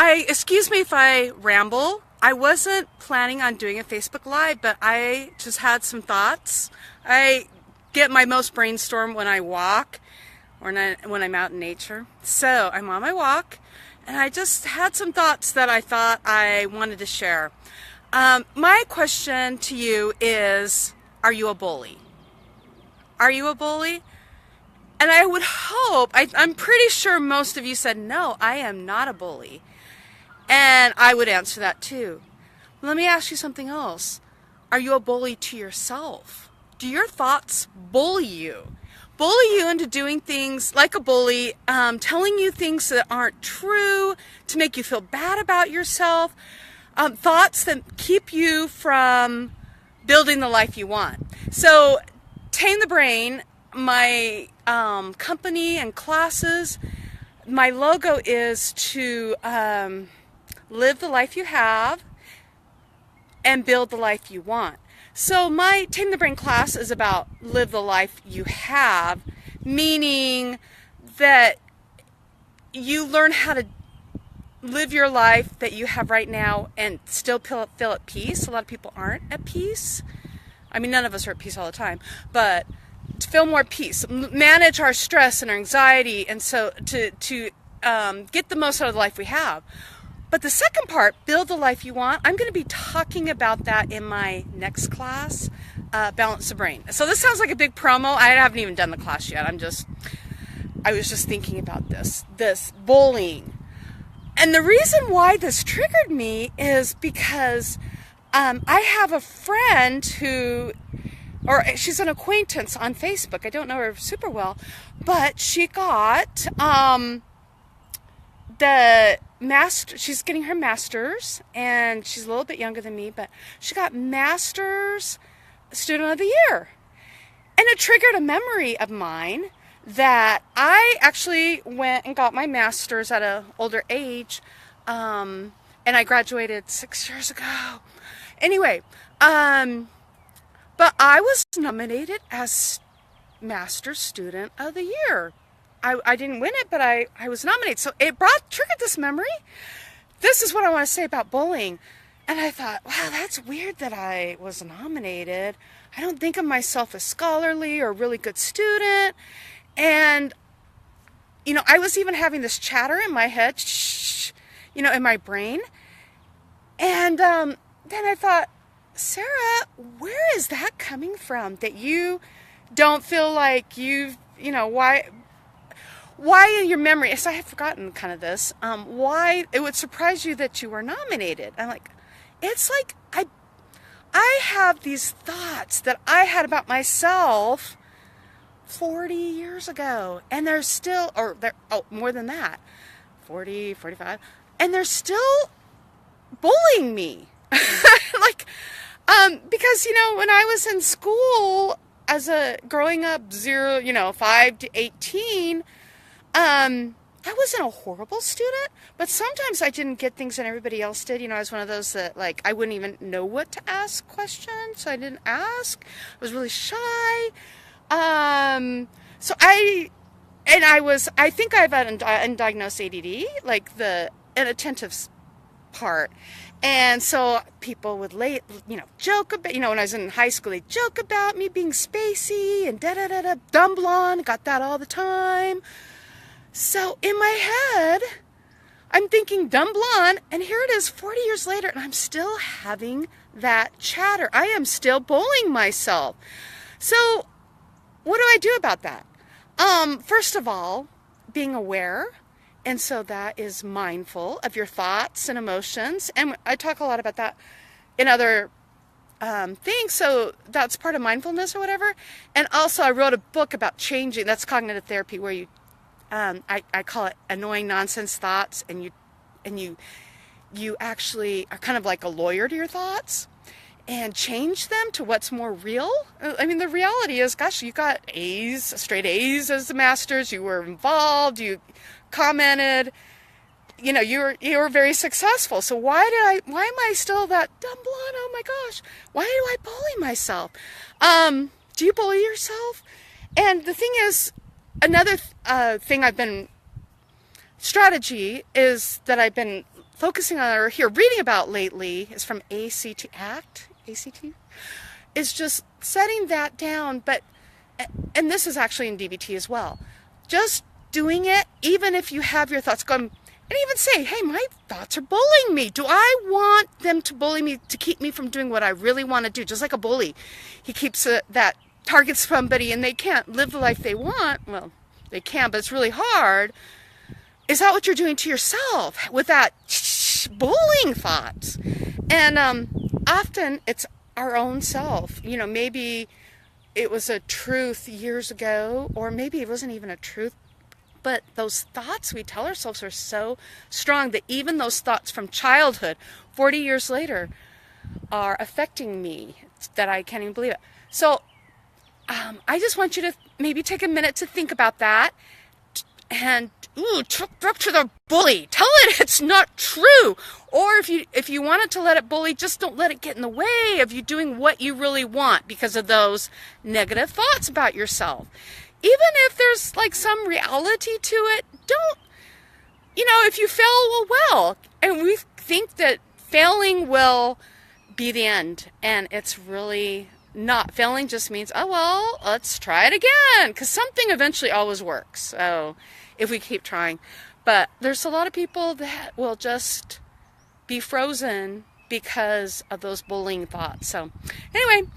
excuse me if I ramble. I wasn't planning on doing a Facebook Live, but I just had some thoughts. I get my most brainstorm when I walk or when I'm out in nature. So I'm on my walk, and I just had some thoughts that I thought I wanted to share. My question to you is, are you a bully? Are you a bully? And I would hope, I'm pretty sure most of you said, no, I am not a bully. And I would answer that too. Let me ask you something else. Are you a bully to yourself? Do your thoughts bully you? Bully you into doing things like a bully, telling you things that aren't true, to make you feel bad about yourself, thoughts that keep you from building the life you want. So, Tame the Brain, my company and classes, my logo is to live the life you have and build the life you want. So my Tame the Brain class is about live the life you have, meaning that you learn how to live your life that you have right now and still feel at peace. A lot of people aren't at peace. I mean, none of us are at peace all the time, but to feel more peace, manage our stress and our anxiety, and so to get the most out of the life we have. But the second part, build the life you want, I'm going to be talking about that in my next class, Balance the Brain. So this sounds like a big promo. I haven't even done the class yet. I was just thinking about this bullying. And the reason why this triggered me is because I have a friend she's an acquaintance on Facebook. I don't know her super well, but she got she's getting her master's, and she's a little bit younger than me, but she got master's student of the year. And it triggered a memory of mine that I actually went and got my master's at an older age, and I graduated 6 years ago. Anyway, but I was nominated as Master's Student of the Year. I didn't win it, but I was nominated. So it triggered this memory. This is what I want to say about bullying. And I thought, wow, that's weird that I was nominated. I don't think of myself as scholarly or a really good student. And, I was even having this chatter in my head, in my brain. And then I thought, Sarah, where is that coming from? That you don't feel like why in your memory, so I had forgotten kind of this, why it would surprise you that you were nominated. I'm like, it's like I have these thoughts that I had about myself 40 years ago, and they're still, more than that, 40, 45, and they're still bullying me. Because, when I was in school growing up 5 to 18, I wasn't a horrible student, but sometimes I didn't get things that everybody else did. I was one of those that, I wouldn't even know what to ask questions, so I didn't ask. I was really shy. So I think I've had undiagnosed ADD, the inattentive part. And so people would joke about, when I was in high school, they'd joke about me being spacey and dumb blonde, got that all the time. So in my head, I'm thinking dumb blonde, and here it is 40 years later, and I'm still having that chatter. I am still bullying myself. So what do I do about that? First of all, being aware. And so that is mindful of your thoughts and emotions. And I talk a lot about that in other things. So that's part of mindfulness or whatever. And also I wrote a book about changing. That's cognitive therapy, where you, I call it annoying nonsense thoughts. And you actually are kind of like a lawyer to your thoughts and change them to what's more real. I mean, the reality is, gosh, you got A's, straight A's as the masters. You were involved. You commented, you were very successful. So why am I still that dumb blonde? Oh my gosh, why do I bully myself? Do you bully yourself? And the thing is, another thing I've been strategy is that I've been focusing on or here reading about lately is from ACT, is just setting that down. But, and this is actually in DBT as well, just doing it, even if you have your thoughts going, and even say, hey, my thoughts are bullying me. Do I want them to bully me to keep me from doing what I really want to do? Just like a bully. He keeps that targets somebody and they can't live the life they want. Well, they can, but it's really hard. Is that what you're doing to yourself with that bullying thoughts? And often it's our own self. You know, maybe it was a truth years ago, or maybe it wasn't even a truth. But those thoughts we tell ourselves are so strong that even those thoughts from childhood, 40 years later, are affecting me, that I can't even believe it. So I just want you to maybe take a minute to think about that. And talk back to the bully. Tell it it's not true. Or if you wanted to let it bully, just don't let it get in the way of you doing what you really want because of those negative thoughts about yourself. Even if there's like some reality to it, don't, if you fail, well, and we think that failing will be the end, and it's really not. Failing just means, oh, well, let's try it again, because something eventually always works, so if we keep trying. But there's a lot of people that will just be frozen because of those bullying thoughts. So anyway,